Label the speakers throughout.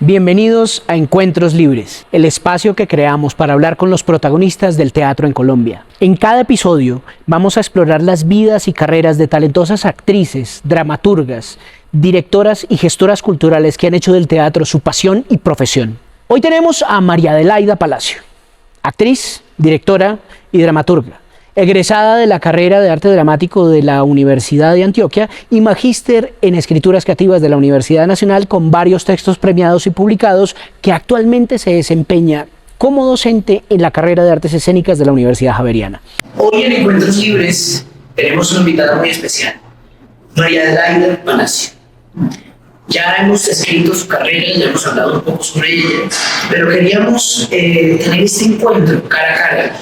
Speaker 1: Bienvenidos a Encuentros Libres, el espacio que creamos para hablar con los protagonistas del teatro en Colombia. En cada episodio vamos a explorar las vidas y carreras de talentosas actrices, dramaturgas, directoras y gestoras culturales que han hecho del teatro su pasión y profesión. Hoy tenemos a María Adelaida Palacio, actriz, directora y dramaturga, egresada de la carrera de Arte Dramático de la Universidad de Antioquia y magíster en Escrituras Creativas de la Universidad Nacional, con varios textos premiados y publicados, que actualmente se desempeña como docente en la carrera de Artes Escénicas de la Universidad Javeriana.
Speaker 2: Hoy en Encuentros Libres tenemos una invitada muy especial, María Adelaida Palacio. Ya hemos escrito su carrera, ya hemos hablado un poco sobre ella, pero queríamos tener este encuentro cara a cara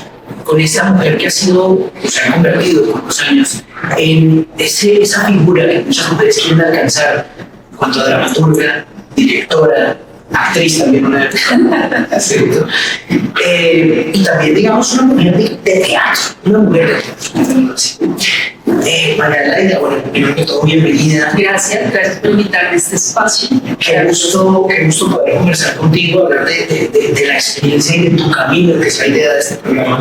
Speaker 2: con esa mujer que se ha convertido con los años en esa figura que muchas mujeres quieren alcanzar en cuanto a dramaturga, directora, actriz también una época, ¿cierto? Y también, digamos, una mujer de teatro, una mujer de teatro. María Adelaida, bueno, primero que todo, bienvenida.
Speaker 3: Gracias por invitarme a este espacio.
Speaker 2: Qué gusto poder conversar contigo, hablar de la experiencia y de tu camino, que es la idea de este programa.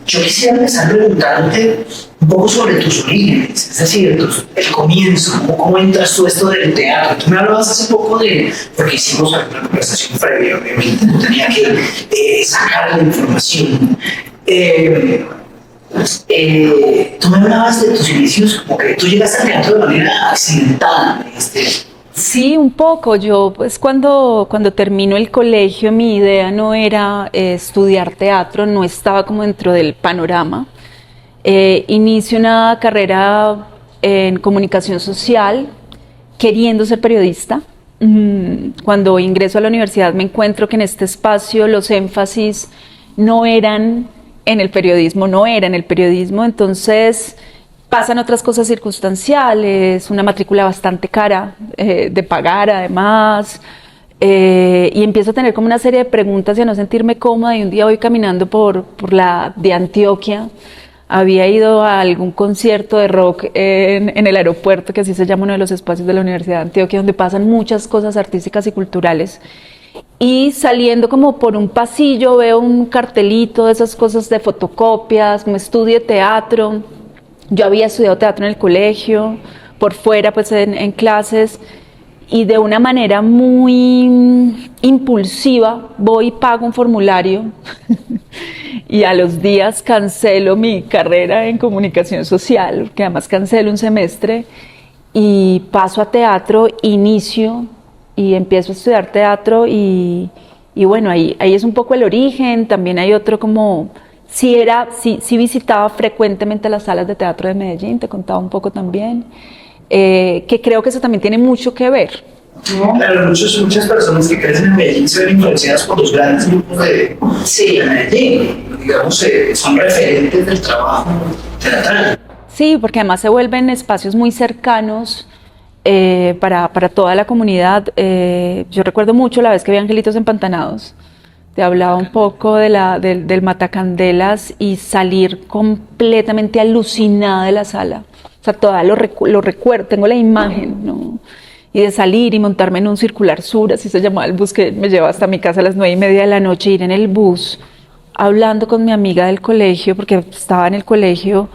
Speaker 2: Yo quisiera empezar preguntándote un poco sobre tus orígenes, es decir, el comienzo, cómo entras tú esto del teatro. Tú me hablabas hace poco porque hicimos una conversación previa, obviamente, no tenía que sacar la información. Tú me hablabas de tus inicios, como que tú llegaste al teatro de manera accidentada.
Speaker 3: Sí, un poco. Yo, pues, cuando termino el colegio, mi idea no era estudiar teatro, no estaba como dentro del panorama. Inicio una carrera en comunicación social, queriendo ser periodista. Cuando ingreso a la universidad me encuentro que en este espacio los énfasis no eran en el periodismo, entonces pasan otras cosas circunstanciales, una matrícula bastante cara de pagar además, y empiezo a tener como una serie de preguntas y a no sentirme cómoda, y un día voy caminando por la de Antioquia. Había ido a algún concierto de rock en el aeropuerto, que así se llama uno de los espacios de la Universidad de Antioquia, donde pasan muchas cosas artísticas y culturales. Y saliendo como por un pasillo veo un cartelito de esas cosas de fotocopias, me estudie teatro. Yo había estudiado teatro en el colegio, por fuera pues en clases, y de una manera muy impulsiva voy y pago un formulario y a los días cancelo mi carrera en comunicación social, que además cancelo un semestre, y paso a teatro, inicio y empiezo a estudiar teatro, y bueno, ahí es un poco el origen. También hay otro como... Sí visitaba frecuentemente las salas de teatro de Medellín, te contaba un poco también, que creo que eso también tiene mucho que ver, ¿no?
Speaker 2: Claro, muchas personas que crecen en Medellín se ven influenciadas por los grandes grupos de Medellín, digamos, son referentes del trabajo teatral.
Speaker 3: Sí, porque además se vuelven espacios muy cercanos para toda la comunidad. Yo recuerdo mucho la vez que vi Angelitos Empantanados. Te hablaba un poco del Matacandelas y salir completamente alucinada de la sala. O sea, lo recuerdo, tengo la imagen, ¿no? Y de salir y montarme en un Circular Sur, así se llamaba el bus que me llevaba hasta mi casa a las 9:30 de la noche, ir en el bus hablando con mi amiga del colegio, porque estaba en el colegio,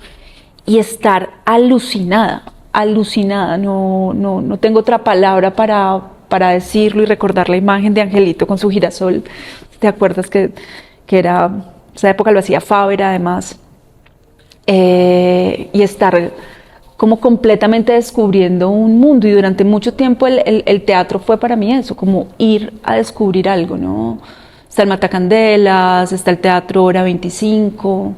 Speaker 3: y estar alucinada, no tengo otra palabra para decirlo, y recordar la imagen de Angelito con su girasol. ¿Te acuerdas que era, esa época lo hacía Fávera además? Y estar como completamente descubriendo un mundo, y durante mucho tiempo el teatro fue para mí eso, como ir a descubrir algo, ¿no? Está el Matacandelas, está el Teatro Hora 25,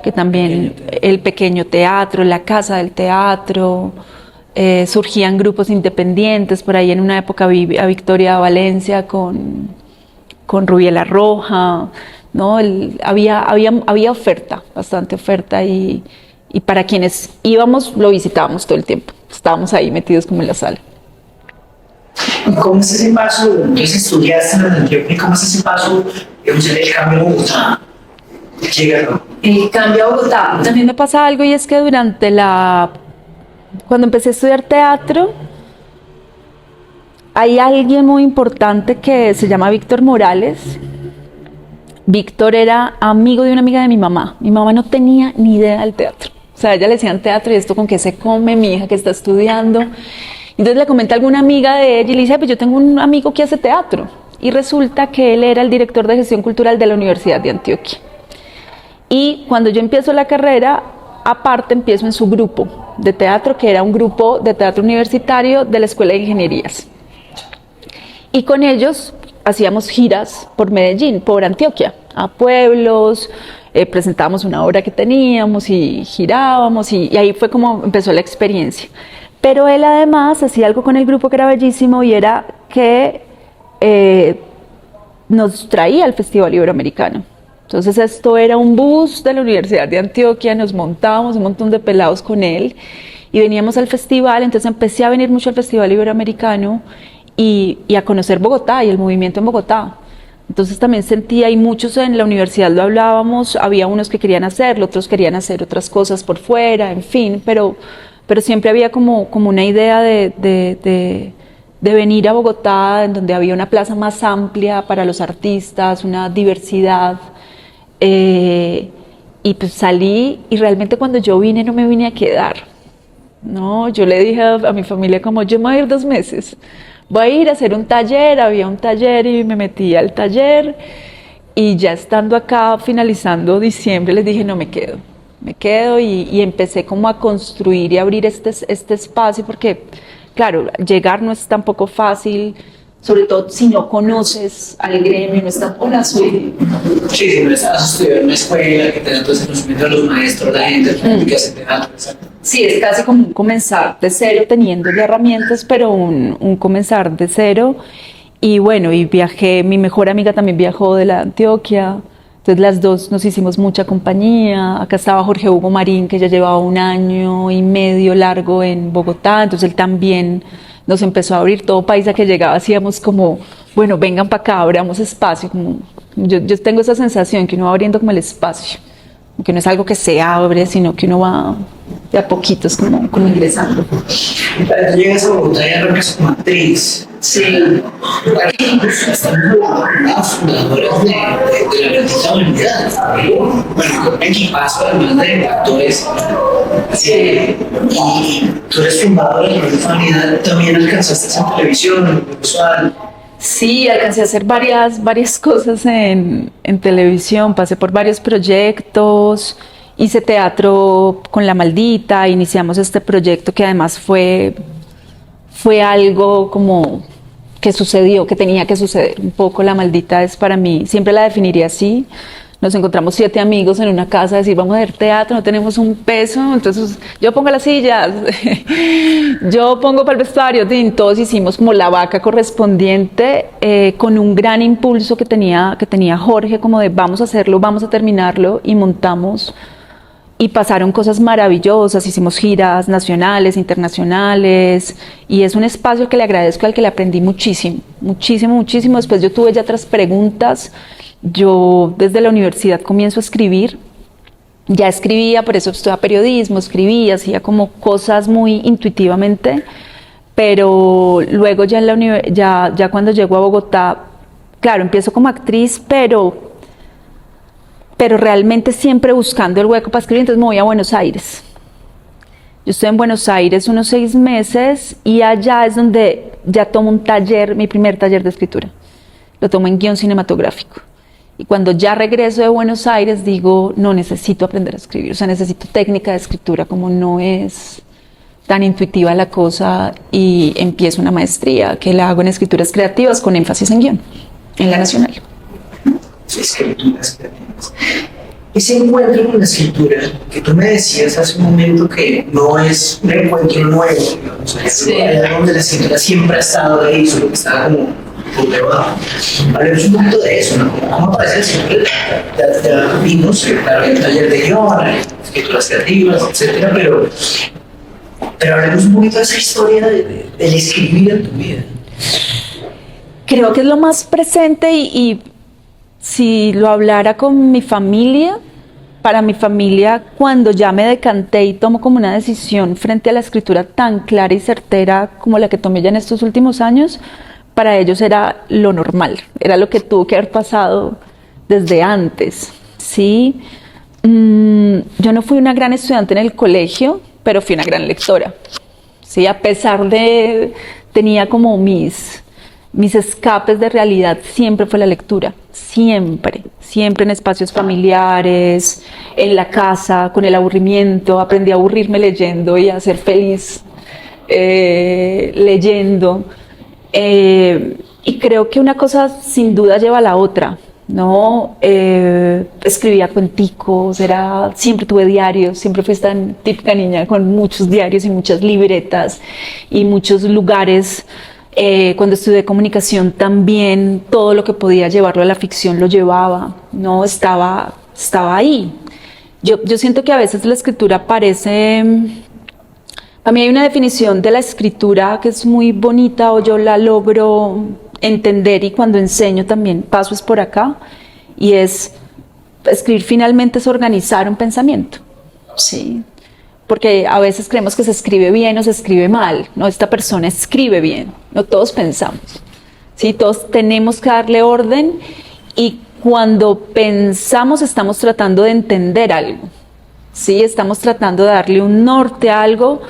Speaker 3: que también el pequeño teatro, la casa del teatro, surgían grupos independientes. Por ahí en una época vi a Victoria Valencia con Rubiela Roja, ¿no? Había oferta, bastante oferta, y para quienes íbamos lo visitábamos todo el tiempo, estábamos ahí metidos como en la sala.
Speaker 2: ¿Y cómo es ese paso? Entonces estudiaste en Antioquia, ¿cómo es ese paso, digamos, el cambio a Bogotá?
Speaker 3: El cambio a Bogotá. También me pasa algo, y es que cuando empecé a estudiar teatro, Hay alguien muy importante que se llama Víctor Morales. Víctor era amigo de una amiga de mi mamá. Mi mamá no tenía ni idea del teatro. O sea, a ella le decían teatro y esto con qué se come, mi hija que está estudiando. Entonces le comenta a alguna amiga de ella y le dice, pues yo tengo un amigo que hace teatro. Y resulta que él era el director de gestión cultural de la Universidad de Antioquia. Y cuando yo empiezo la carrera, aparte empiezo en su grupo de teatro, que era un grupo de teatro universitario de la Escuela de Ingenierías. Y con ellos hacíamos giras por Medellín, por Antioquia, a pueblos, presentábamos una obra que teníamos y girábamos y ahí fue como empezó la experiencia. Pero él además hacía algo con el grupo que era bellísimo y era que nos traía al Festival Iberoamericano. Entonces esto era un bus de la Universidad de Antioquia, nos montábamos un montón de pelados con él y veníamos al festival, entonces empecé a venir mucho al Festival Iberoamericano y a conocer Bogotá y el movimiento en Bogotá. Entonces también sentía, y muchos en la universidad lo hablábamos, había unos que querían hacerlo, otros querían hacer otras cosas por fuera, en fin, pero siempre había como una idea de venir a Bogotá, en donde había una plaza más amplia para los artistas, una diversidad. Y pues salí y realmente cuando yo vine no me vine a quedar, no, yo le dije a mi familia como yo me voy a ir 2 meses, voy a ir a hacer un taller, había un taller y me metí al taller y ya estando acá finalizando diciembre les dije no me quedo y empecé como a construir y abrir este espacio porque claro, llegar no es tampoco fácil. Sobre todo si no conoces al gremio, no estás hola, soy.
Speaker 2: Sí, si no estás estudiando en una escuela, que te dan todo ese conocimiento de los maestros, la gente que hace teatro, exacto.
Speaker 3: Sí, es casi como un comenzar de cero, teniendo ya herramientas, pero un comenzar de cero. Y bueno, y viajé, mi mejor amiga también viajó de la Antioquia, entonces las dos nos hicimos mucha compañía. Acá estaba Jorge Hugo Marín, que ya llevaba 1 año y medio largo en Bogotá, entonces él también nos empezó a abrir. Todo país a que llegaba hacíamos como, bueno, vengan para acá, abramos espacio. Como, yo tengo esa sensación que uno va abriendo como el espacio, que no es algo que se abre, sino que uno va de a poquitos como ingresando.
Speaker 2: Tú llegas a Bogotá y arrancas como actriz. Sí. Aquí están las fundadoras de la Bendita Unidad. Bueno, un equipazo además de actores. Y tú eres fundadora de la Bendita Unidad, también alcanzaste en televisión, en visual.
Speaker 3: Sí, alcancé a hacer varias cosas en televisión, pasé por varios proyectos, hice teatro con La Maldita, iniciamos este proyecto que además fue algo como que sucedió, que tenía que suceder. Un poco La Maldita es para mí, siempre la definiría así. Nos encontramos 7 amigos en una casa, decir vamos a ver teatro, no tenemos un peso, entonces yo pongo las sillas, yo pongo para el vestuario, todos hicimos como la vaca correspondiente, con un gran impulso que tenía Jorge, como de vamos a hacerlo, vamos a terminarlo, y montamos, y pasaron cosas maravillosas, hicimos giras nacionales, internacionales, y es un espacio que le agradezco, al que le aprendí muchísimo. Después yo tuve ya otras preguntas. Yo desde la universidad comienzo a escribir, ya escribía, por eso estudiaba periodismo, escribía, hacía como cosas muy intuitivamente, pero luego ya, ya cuando llego a Bogotá, claro, empiezo como actriz, pero realmente siempre buscando el hueco para escribir, entonces me voy a Buenos Aires. Yo estoy en Buenos Aires unos 6 meses y allá es donde ya tomo un taller, mi primer taller de escritura, lo tomo en guión cinematográfico. Y cuando ya regreso de Buenos Aires digo, no, necesito aprender a escribir, o sea, necesito técnica de escritura, como no es tan intuitiva la cosa, y empiezo una maestría que la hago en escrituras creativas con énfasis en guión, en la Nacional.
Speaker 2: Escrituras creativas. Ese encuentro con la escritura, que tú me decías hace un momento que no es un encuentro nuevo, digamos, sí, donde la escritura siempre ha estado ahí, solo que estaba como por debajo. Hablemos un poquito de eso, ¿no? ¿Cómo aparece el siempre? Ya vimos, claro, el taller de guión, escrituras creativas, etcétera, pero hablemos un poquito de esa historia del escribir en tu vida.
Speaker 3: Creo que es lo más presente, y si lo hablara con mi familia, para mi familia, cuando ya me decanté y tomo como una decisión frente a la escritura tan clara y certera como la que tomé ya en estos últimos años, para ellos era lo normal, era lo que tuvo que haber pasado desde antes, ¿sí? Yo no fui una gran estudiante en el colegio, pero fui una gran lectora, ¿sí? A pesar de, tenía como mis escapes de realidad, siempre fue la lectura, siempre en espacios familiares, en la casa, con el aburrimiento, aprendí a aburrirme leyendo y a ser feliz leyendo, y creo que una cosa sin duda lleva a la otra, ¿no? Escribía cuenticos, siempre tuve diarios, siempre fui esta típica niña con muchos diarios y muchas libretas y muchos lugares. Cuando estudié comunicación también todo lo que podía llevarlo a la ficción lo llevaba, no estaba ahí. Yo siento que a veces la escritura parece, a mí hay una definición de la escritura que es muy bonita o yo la logro entender y cuando enseño también paso es por acá y es, escribir finalmente es organizar un pensamiento, ¿sí? Porque a veces creemos que se escribe bien o se escribe mal, no, esta persona escribe bien, no todos pensamos, ¿sí? Todos tenemos que darle orden y cuando pensamos estamos tratando de entender algo, ¿sí? Estamos tratando de darle un norte a algo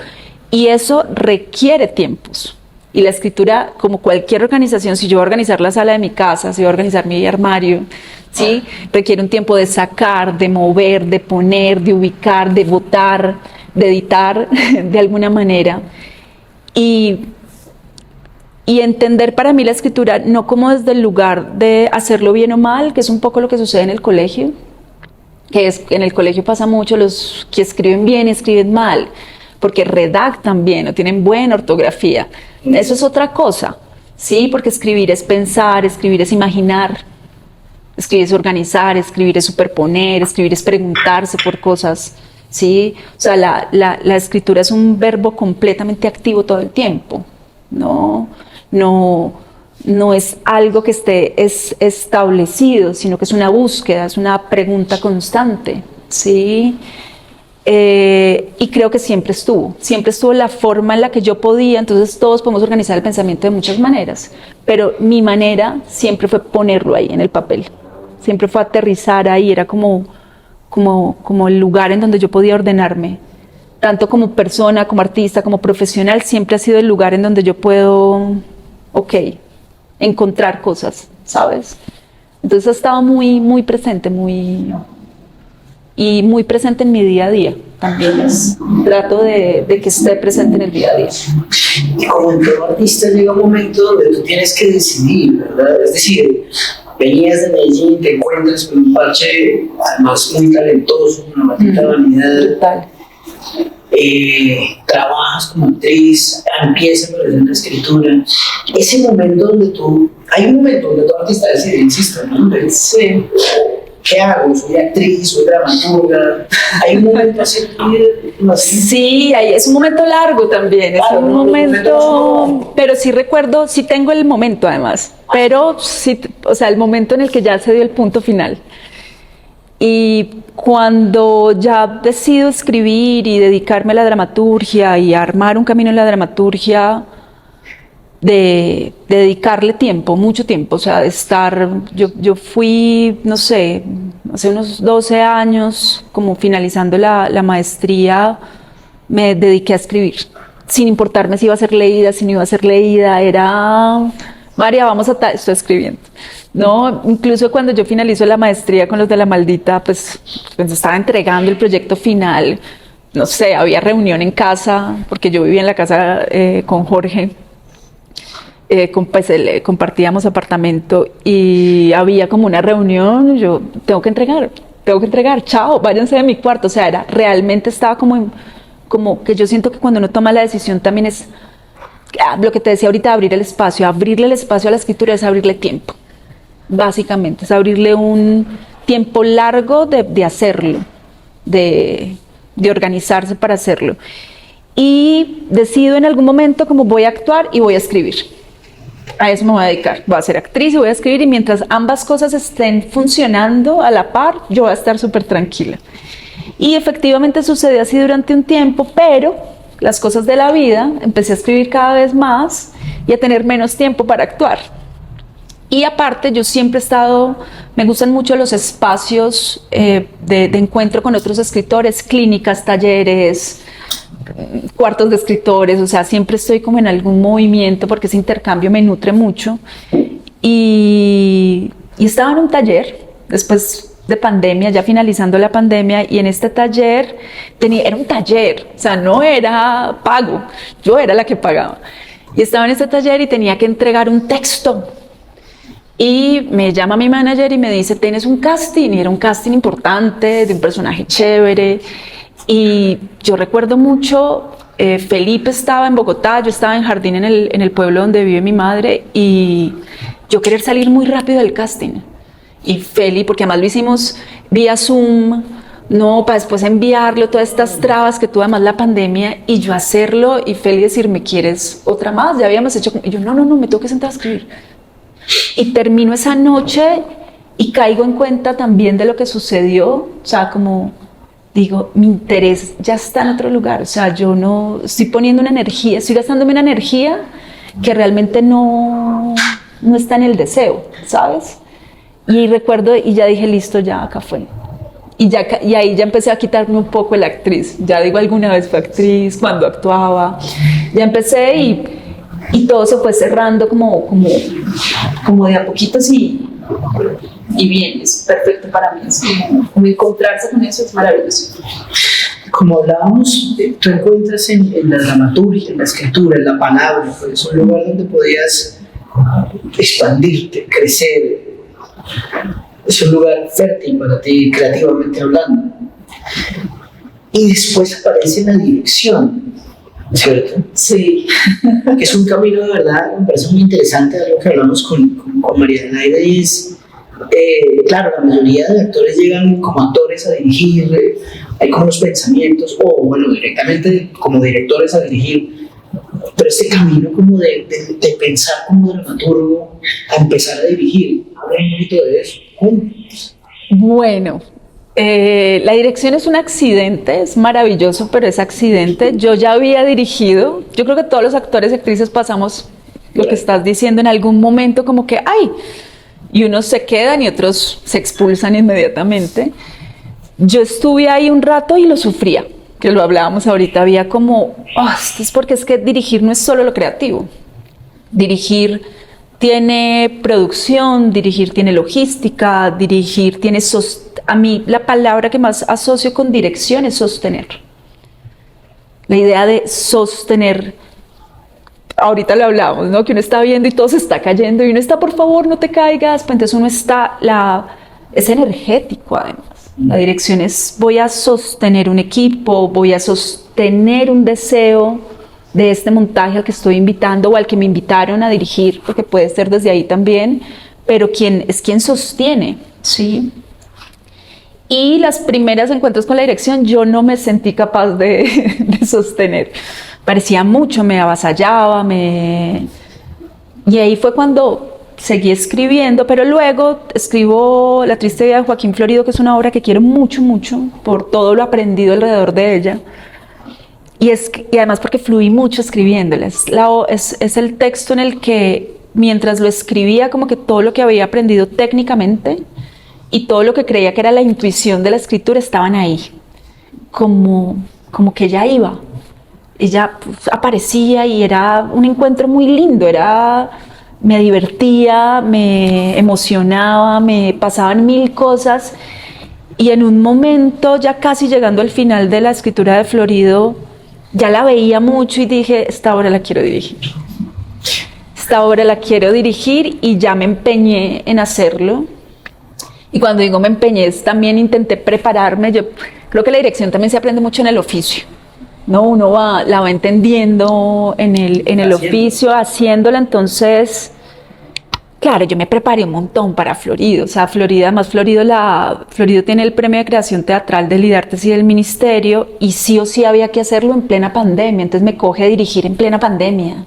Speaker 3: y eso requiere tiempos. Y la escritura, como cualquier organización, si yo voy a organizar la sala de mi casa, si voy a organizar mi armario, ¿sí? Requiere un tiempo de sacar, de mover, de poner, de ubicar, de botar, de editar de alguna manera y entender para mí la escritura no como desde el lugar de hacerlo bien o mal, que es un poco lo que sucede en el colegio, que es en el colegio pasa mucho, los que escriben bien escriben mal, porque redactan bien o tienen buena ortografía, eso es otra cosa, ¿sí? Porque escribir es pensar, escribir es imaginar, escribir es organizar, escribir es superponer, escribir es preguntarse por cosas, ¿sí? O sea, la escritura es un verbo completamente activo todo el tiempo, no es algo que esté establecido, sino que es una búsqueda, es una pregunta constante, ¿sí? Y creo que siempre estuvo la forma en la que yo podía, entonces todos podemos organizar el pensamiento de muchas maneras, pero mi manera siempre fue ponerlo ahí en el papel, siempre fue aterrizar ahí, era como el lugar en donde yo podía ordenarme, tanto como persona, como artista, como profesional, siempre ha sido el lugar en donde yo puedo, encontrar cosas, ¿sabes? Entonces ha estado muy presente, muy presente en mi día a día también. Trato de que esté presente en el día a día.
Speaker 2: Y como en todo artista llega un momento donde tú tienes que decidir, ¿verdad? Es decir, venías de Medellín, te encuentras con un parche además muy talentoso, una maldita vanidad.
Speaker 3: Total.
Speaker 2: Trabajas como actriz, empiezas a aprender la escritura. Ese momento donde hay un momento donde todo artista decide, insisto, ¿no?
Speaker 3: Sí.
Speaker 2: ¿Qué hago? ¿Soy actriz? ¿Soy dramaturga? ¿Hay un momento así?
Speaker 3: Sí, es un momento largo también, es un momento, pero sí recuerdo, sí tengo el momento además, pero sí, o sea, el momento en el que ya se dio el punto final. Y cuando ya decido escribir y dedicarme a la dramaturgia y armar un camino en la dramaturgia, de dedicarle tiempo, mucho tiempo, o sea, de estar, yo fui, no sé, hace unos 12 años, como finalizando la maestría, me dediqué a escribir, sin importarme si iba a ser leída, si no iba a ser leída, era, María, estoy escribiendo, ¿no? Incluso cuando yo finalizo la maestría con los de La Maldita, pues estaba entregando el proyecto final, no sé, había reunión en casa, porque yo vivía en la casa con Jorge, compartíamos apartamento y había como una reunión, yo tengo que entregar, chao, váyanse de mi cuarto, o sea, realmente estaba como que yo siento que cuando uno toma la decisión también es, lo que te decía ahorita, abrirle el espacio a la escritura es abrirle tiempo, básicamente, es abrirle un tiempo largo de hacerlo, de organizarse para hacerlo. Y decido en algún momento como voy a actuar y voy a escribir. a eso me voy a dedicar, voy a ser actriz y voy a escribir, y mientras ambas cosas estén funcionando a la par, yo voy a estar súper tranquila. Y efectivamente sucedió así durante un tiempo, pero las cosas de la vida, empecé a escribir cada vez más y a tener menos tiempo para actuar. Y aparte, yo siempre he estado, me gustan mucho los espacios de encuentro con otros escritores, clínicas, talleres, cuartos de escritores, o sea, siempre estoy como en algún movimiento porque ese intercambio me nutre mucho. Y estaba en un taller, después de pandemia, ya finalizando la pandemia, y en este taller, era un taller, o sea, no era pago, yo era la que pagaba. Y estaba en este taller y tenía que entregar un texto. Y me llama mi manager y me dice, tienes un casting, y era un casting importante, de un personaje chévere. Y yo recuerdo mucho, Felipe estaba en Bogotá, yo estaba en Jardín, en el pueblo donde vive mi madre, y yo querer salir muy rápido del casting. Y Feli, porque además lo hicimos vía Zoom, no, para después enviarlo, todas estas trabas que tuvo además la pandemia, y yo hacerlo, y Feli decirme, ¿quieres otra más? Ya habíamos hecho, y yo, no, me tengo que sentar a escribir. Y termino esa noche y caigo en cuenta también de lo que sucedió, o sea, como digo, mi interés ya está en otro lugar, o sea, yo no estoy poniendo una energía, estoy gastándome una energía que realmente no está en el deseo, ¿sabes? Y recuerdo, y ya dije, listo, ya acá fue. Y ahí ya empecé a quitarme un poco la actriz. Ya digo, alguna vez fue actriz, cuando actuaba. Ya empecé y todo se fue cerrando como de a poquitos, y bien, es perfecto para mí. Es como encontrarse con eso es maravilloso.
Speaker 2: Como hablábamos, tú encuentras en la dramaturgia, en la escritura, en la palabra, pues, un lugar donde podías expandirte, crecer. Es un lugar fértil para ti, creativamente hablando. Y después aparece la dirección, ¿cierto?
Speaker 3: Sí.
Speaker 2: Que es un camino de verdad, me parece muy interesante, algo que hablamos con María Adelaida, y es, claro, la mayoría de actores llegan como actores a dirigir, hay como unos pensamientos, o bueno, directamente como directores a dirigir, pero este camino como de pensar como dramaturgo a empezar a dirigir, habla un poquito de eso.
Speaker 3: Bueno, la dirección es un accidente, es maravilloso, pero es accidente. Yo ya había dirigido, yo creo que todos los actores y actrices pasamos lo que estás diciendo en algún momento, como que ¡ay! Y unos se quedan y otros se expulsan inmediatamente. Yo estuve ahí un rato y lo sufría, que lo hablábamos ahorita, había como, es porque es que dirigir no es solo lo creativo. Dirigir tiene producción, dirigir tiene logística, dirigir tiene a mí la palabra que más asocio con dirección es sostener. La idea de sostener, ahorita lo hablábamos, ¿no? Que uno está viendo y todo se está cayendo y uno está, por favor, no te caigas, pues entonces uno está, es energético además. La dirección es, voy a sostener un equipo, voy a sostener un deseo de este montaje al que estoy invitando o al que me invitaron a dirigir, porque puede ser desde ahí también, pero quien sostiene, ¿sí? Y las primeras encuentros con la dirección yo no me sentí capaz de sostener. Parecía mucho, me avasallaba, y ahí fue cuando seguí escribiendo, pero luego escribo La triste vida de Joaquín Florido, que es una obra que quiero mucho, mucho, por todo lo aprendido alrededor de ella. Y además porque fluí mucho escribiéndola. Es el texto en el que, mientras lo escribía, como que todo lo que había aprendido técnicamente y todo lo que creía que era la intuición de la escritura estaban ahí. Como que ella iba. Ella aparecía y era un encuentro muy lindo. Me divertía, me emocionaba, me pasaban mil cosas. Y en un momento, ya casi llegando al final de la escritura de Florido, ya la veía mucho y dije, esta obra la quiero dirigir. Esta obra la quiero dirigir, y ya me empeñé en hacerlo. Y cuando digo me empeñé, también intenté prepararme. Yo creo que la dirección también se aprende mucho en el oficio, ¿no? Uno la va entendiendo en el oficio, haciéndola. Entonces, claro, yo me preparé un montón para Florido. O sea, Florido tiene el premio de creación teatral del IDARTES y del Ministerio, y sí o sí había que hacerlo en plena pandemia. Entonces me coge a dirigir en plena pandemia.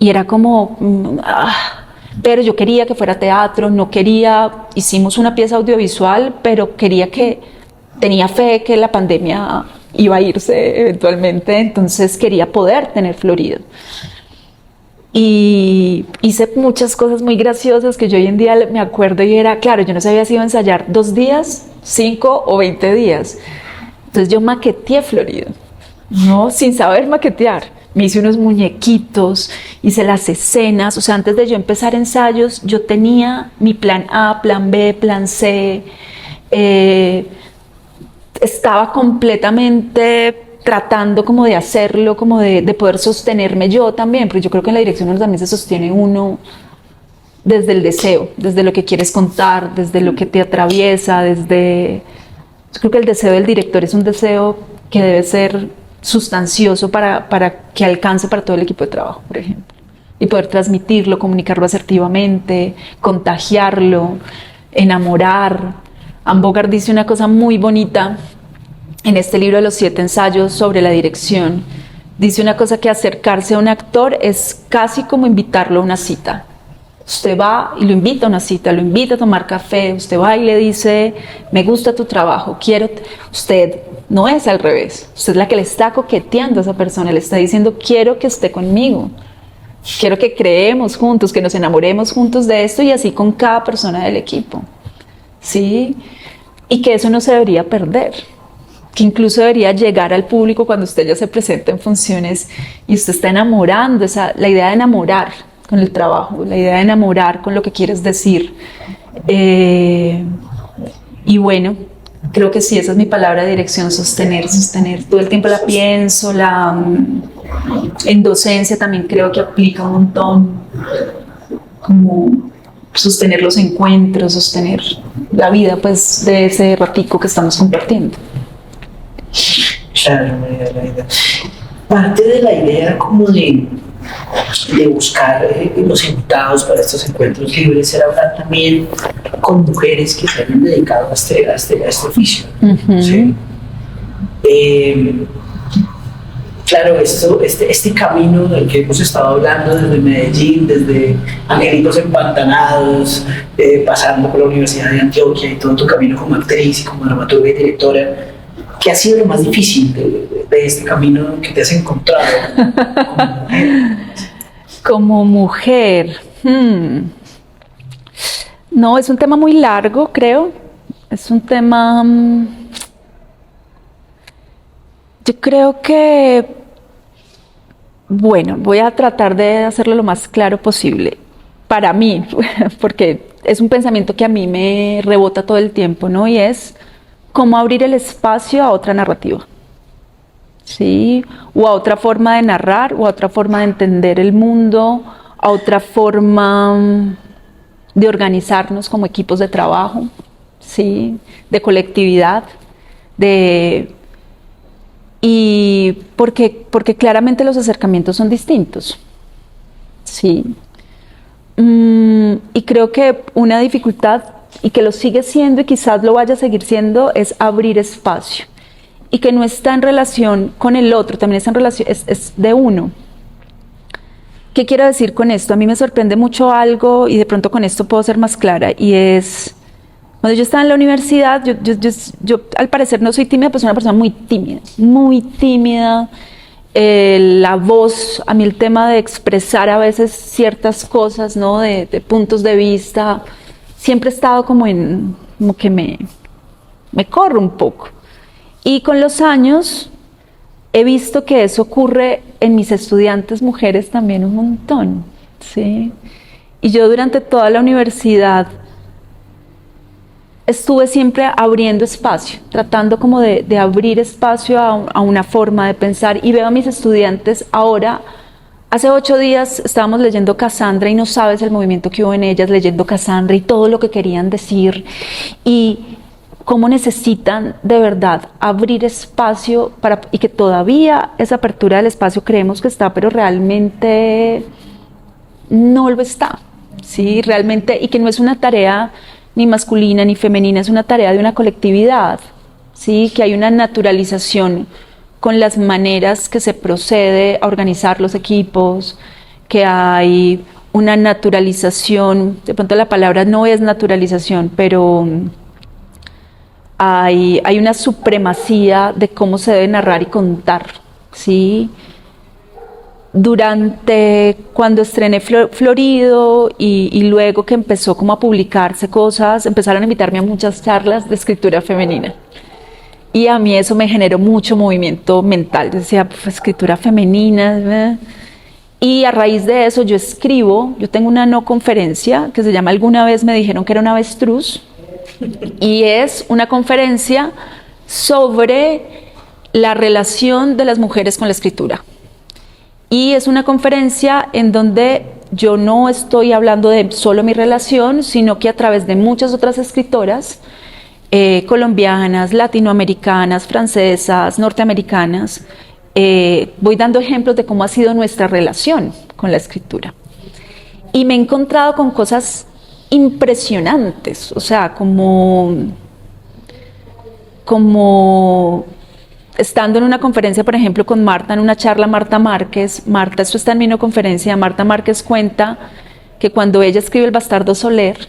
Speaker 3: y era como, pero yo quería que fuera teatro, no quería, hicimos una pieza audiovisual, pero tenía fe que la pandemia iba a irse eventualmente, entonces quería poder tener Florido. Y hice muchas cosas muy graciosas que yo hoy en día me acuerdo y era, claro, yo no sabía si iba a ensayar 2 días, 5 o 20 días. Entonces yo maqueteé Florido, ¿no? Sin saber maquetear. Me hice unos muñequitos, hice las escenas, o sea, antes de yo empezar ensayos, yo tenía mi plan A, plan B, plan C, estaba completamente tratando como de hacerlo, como de poder sostenerme yo también, porque yo creo que en la dirección uno también se sostiene uno desde el deseo, desde lo que quieres contar, desde lo que te atraviesa, yo creo que el deseo del director es un deseo que debe ser sustancioso para que alcance para todo el equipo de trabajo, por ejemplo, y poder transmitirlo, comunicarlo asertivamente, contagiarlo, enamorar. Anne Bogart dice una cosa muy bonita en este libro de los 7 ensayos sobre la dirección. Dice una cosa, que acercarse a un actor es casi como invitarlo a una cita. Usted va y lo invita a una cita, lo invita a tomar café, usted va y le dice, me gusta tu trabajo, usted no es al revés, usted es la que le está coqueteando a esa persona, le está diciendo, quiero que esté conmigo, quiero que creemos juntos, que nos enamoremos juntos de esto, y así con cada persona del equipo, ¿sí? Y que eso no se debería perder, que incluso debería llegar al público cuando usted ya se presenta en funciones y usted está enamorando, la idea de enamorar con el trabajo, la idea de enamorar con lo que quieres decir. Y bueno, creo que sí, esa es mi palabra de dirección, sostener. Todo el tiempo la pienso, en docencia también creo que aplica un montón, como sostener los encuentros, sostener la vida pues de ese ratico que estamos compartiendo.
Speaker 2: Claro, María Adelaida. Parte de la idea como de buscar los invitados para estos encuentros libres era hablar también con mujeres que se hayan dedicado a este oficio. Uh-huh. ¿Sí? Claro, este camino del que hemos estado hablando desde Medellín, desde Angelitos Empantanados, pasando por la Universidad de Antioquia y todo tu camino como actriz y como dramaturga y directora, ¿qué ha sido lo más difícil de este camino que te has encontrado como mujer?
Speaker 3: Como mujer, no, es un tema muy largo, creo. Es un tema, yo creo que, bueno, voy a tratar de hacerlo lo más claro posible. Para mí, porque es un pensamiento que a mí me rebota todo el tiempo, ¿no? Y es cómo abrir el espacio a otra narrativa, ¿sí? O a otra forma de narrar, o a otra forma de entender el mundo, a otra forma de organizarnos como equipos de trabajo, ¿sí? De colectividad, y porque claramente los acercamientos son distintos, ¿sí? Y creo que una dificultad, y que lo sigue siendo y quizás lo vaya a seguir siendo, es abrir espacio, y que no está en relación con el otro, también está en relación, es de uno. ¿Qué quiero decir con esto? A mí me sorprende mucho algo, y de pronto con esto puedo ser más clara, y es, cuando yo estaba en la universidad, yo al parecer no soy tímida, pero soy una persona muy tímida. La voz, a mí el tema de expresar a veces ciertas cosas, ¿no? de puntos de vista, siempre he estado como que me corro un poco. Y con los años he visto que eso ocurre en mis estudiantes mujeres también un montón, ¿sí? Y yo durante toda la universidad estuve siempre abriendo espacio, tratando como de abrir espacio a una forma de pensar, y veo a mis estudiantes ahora. Hace 8 días estábamos leyendo Cassandra y no sabes el movimiento que hubo en ellas leyendo Cassandra y todo lo que querían decir, y cómo necesitan de verdad abrir espacio y que todavía esa apertura del espacio creemos que está, pero realmente no lo está, ¿sí? Realmente, y que no es una tarea ni masculina ni femenina, es una tarea de una colectividad, ¿sí? Que hay una naturalización con las maneras que se procede a organizar los equipos, que hay una naturalización, de pronto la palabra no es naturalización, pero hay una supremacía de cómo se debe narrar y contar, ¿sí? Cuando estrené Florido y luego que empezó como a publicarse cosas, empezaron a invitarme a muchas charlas de escritura femenina. Y a mí eso me generó mucho movimiento mental. Yo decía, pues, escritura femenina, ¿verdad? Y a raíz de eso yo tengo una no conferencia que se llama Alguna vez me dijeron que era una avestruz, y es una conferencia sobre la relación de las mujeres con la escritura. Y es una conferencia en donde yo no estoy hablando de solo mi relación, sino que a través de muchas otras escritoras, colombianas, latinoamericanas, francesas, norteamericanas, voy dando ejemplos de cómo ha sido nuestra relación con la escritura. Y me he encontrado con cosas impresionantes, o sea, como estando en una conferencia, por ejemplo, con Marta, en una charla, Marta Márquez. Marta, esto está en mi no conferencia, Marta Márquez cuenta que cuando ella escribe El Bastardo Soler,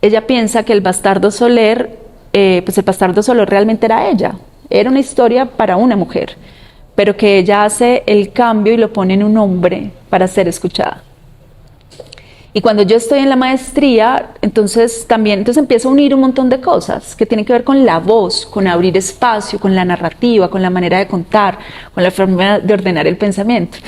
Speaker 3: ella piensa que el Bastardo Soler, pues el Bastardo Soler realmente era ella, era una historia para una mujer, pero que ella hace el cambio y lo pone en un hombre para ser escuchada. Y cuando yo estoy en la maestría, entonces empiezo a unir un montón de cosas que tienen que ver con la voz, con abrir espacio, con la narrativa, con la manera de contar, con la forma de ordenar el pensamiento.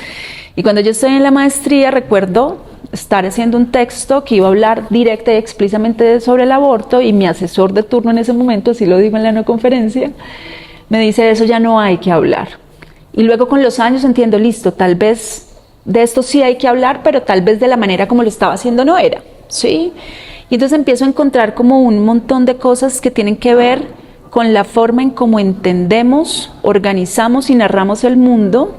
Speaker 3: Y cuando yo estoy en la maestría, recuerdo estar haciendo un texto que iba a hablar directa y explícitamente sobre el aborto, y mi asesor de turno en ese momento, así lo digo en la no conferencia, me dice: de eso ya no hay que hablar. Y luego con los años entiendo, listo, tal vez de esto sí hay que hablar, pero tal vez de la manera como lo estaba haciendo no era, ¿sí? Y entonces empiezo a encontrar como un montón de cosas que tienen que ver con la forma en cómo entendemos, organizamos y narramos el mundo,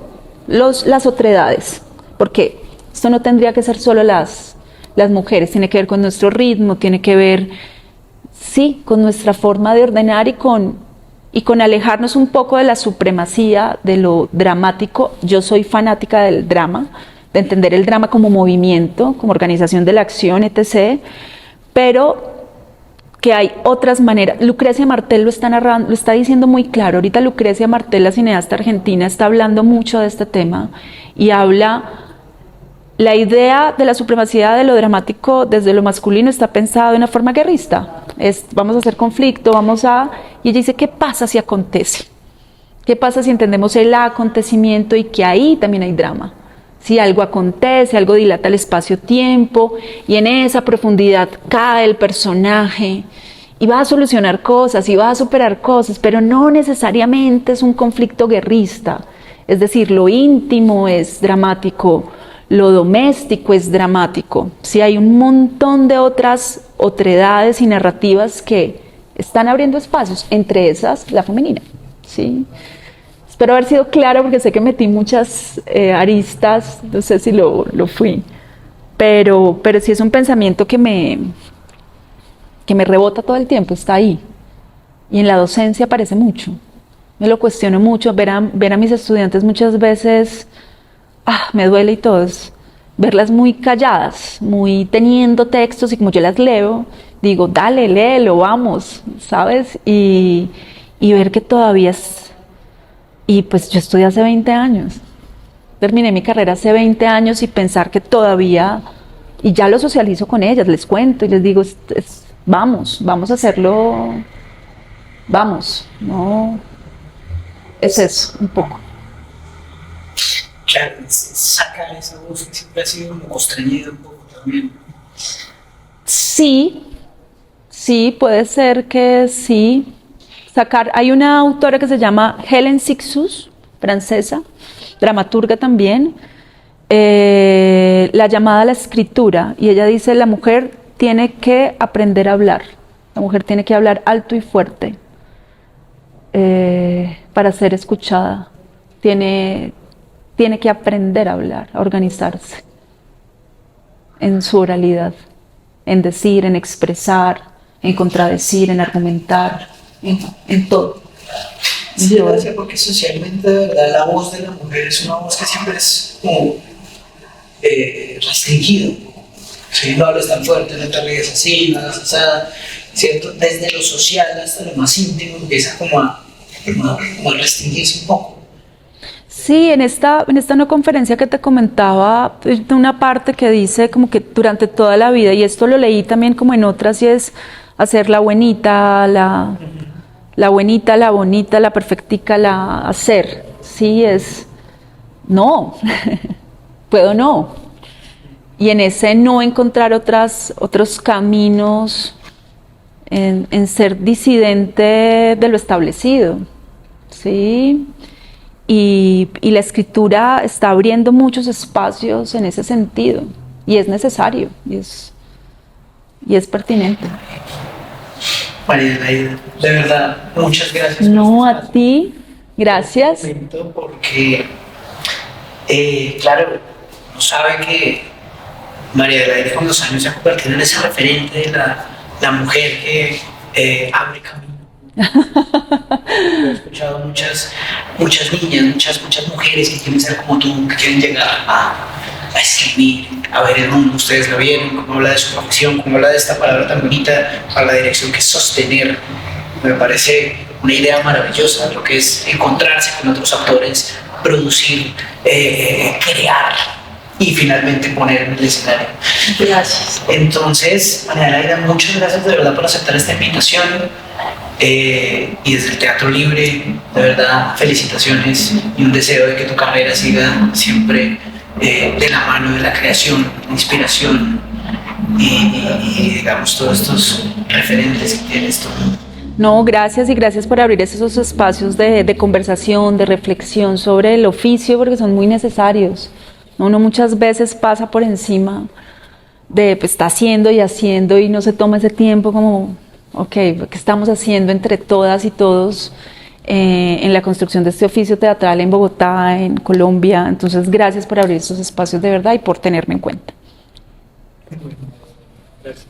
Speaker 3: las otredades, porque esto no tendría que ser solo las mujeres, tiene que ver con nuestro ritmo, tiene que ver, sí, con nuestra forma de ordenar y con alejarnos un poco de la supremacía, de lo dramático. Yo soy fanática del drama, de entender el drama como movimiento, como organización de la acción, etc., pero que hay otras maneras. Lucrecia Martel lo está narrando, lo está diciendo muy claro. Ahorita Lucrecia Martel, la cineasta argentina, está hablando mucho de este tema y habla. La idea de la supremacía de lo dramático desde lo masculino está pensada de una forma guerrista. Vamos a hacer conflicto, y ella dice, ¿qué pasa si acontece? ¿Qué pasa si entendemos el acontecimiento y que ahí también hay drama? Si algo acontece, algo dilata el espacio-tiempo, y en esa profundidad cae el personaje, y va a solucionar cosas, y va a superar cosas, pero no necesariamente es un conflicto guerrista. Es decir, lo íntimo es dramático, lo doméstico es dramático. Sí, hay un montón de otras otredades y narrativas que están abriendo espacios, entre esas la femenina. ¿Sí? Espero haber sido clara porque sé que metí muchas aristas, no sé si lo fui, pero sí es un pensamiento que me rebota todo el tiempo, está ahí. Y en la docencia aparece mucho. Me lo cuestiono mucho, ver a mis estudiantes muchas veces. Me duele y todo, es verlas muy calladas, muy teniendo textos, y como yo las leo, digo, dale, léelo, vamos, ¿sabes? Y ver que todavía y pues yo estudié hace 20 años, terminé mi carrera hace 20 años, y pensar que todavía, y ya lo socializo con ellas, les cuento y les digo, vamos a hacerlo, vamos, no, es eso, un poco.
Speaker 2: Claro, sacar esa voz que siempre ha sido como constreñida un poco también.
Speaker 3: Sí, puede ser que sí. Hay una autora que se llama Hélène Cixous, francesa, dramaturga también, la llamada a la escritura, y ella dice, la mujer tiene que aprender a hablar, la mujer tiene que hablar alto y fuerte para ser escuchada, tiene que aprender a hablar, a organizarse en su oralidad, en decir, en expresar, en contradecir, en argumentar, en todo.
Speaker 2: Sí, gracias, porque socialmente, de verdad, la voz de la mujer es una voz que siempre es como restringido. ¿Sí? No hables tan fuerte, no te ríes así, no hagas asada, ¿cierto? Desde lo social hasta lo más íntimo empieza como a restringirse un poco.
Speaker 3: Sí, en esta no conferencia que te comentaba, una parte que dice como que durante toda la vida, y esto lo leí también como en otras, y es hacer la buenita, la bonita, la perfectica, la hacer. Sí, es no, puedo no. Y en ese no encontrar otros caminos, en ser disidente de lo establecido. Sí. Y la escritura está abriendo muchos espacios en ese sentido, y es necesario, y es pertinente.
Speaker 2: María Adelaida, de verdad, muchas gracias.
Speaker 3: No, a ti, gracias.
Speaker 2: Porque, claro, uno sabe que María Adelaida con los años se ha convertido en ese referente de la mujer que abre camino. He escuchado muchas niñas, muchas mujeres que quieren ser como tú, que quieren llegar a escribir, a ver el mundo. Ustedes lo vieron, cómo habla de su profesión, cómo habla de esta palabra tan bonita para la dirección que es sostener. Me parece una idea maravillosa, lo que es encontrarse con otros actores, producir, crear y finalmente poner en el escenario.
Speaker 3: Gracias.
Speaker 2: Entonces, María Adelaida, muchas gracias de verdad por aceptar esta invitación. Y desde el Teatro Libre, de verdad, felicitaciones y un deseo de que tu carrera siga siempre de la mano de la creación, la inspiración y digamos todos estos referentes que tienes tú.
Speaker 3: No, gracias, y gracias por abrir esos espacios de conversación, de reflexión sobre el oficio, porque son muy necesarios. Uno muchas veces pasa por encima de, pues, está haciendo y no se toma ese tiempo como, ok, ¿qué estamos haciendo entre todas y todos en la construcción de este oficio teatral en Bogotá, en Colombia? Entonces, gracias por abrir estos espacios de verdad y por tenerme en cuenta.
Speaker 2: Gracias.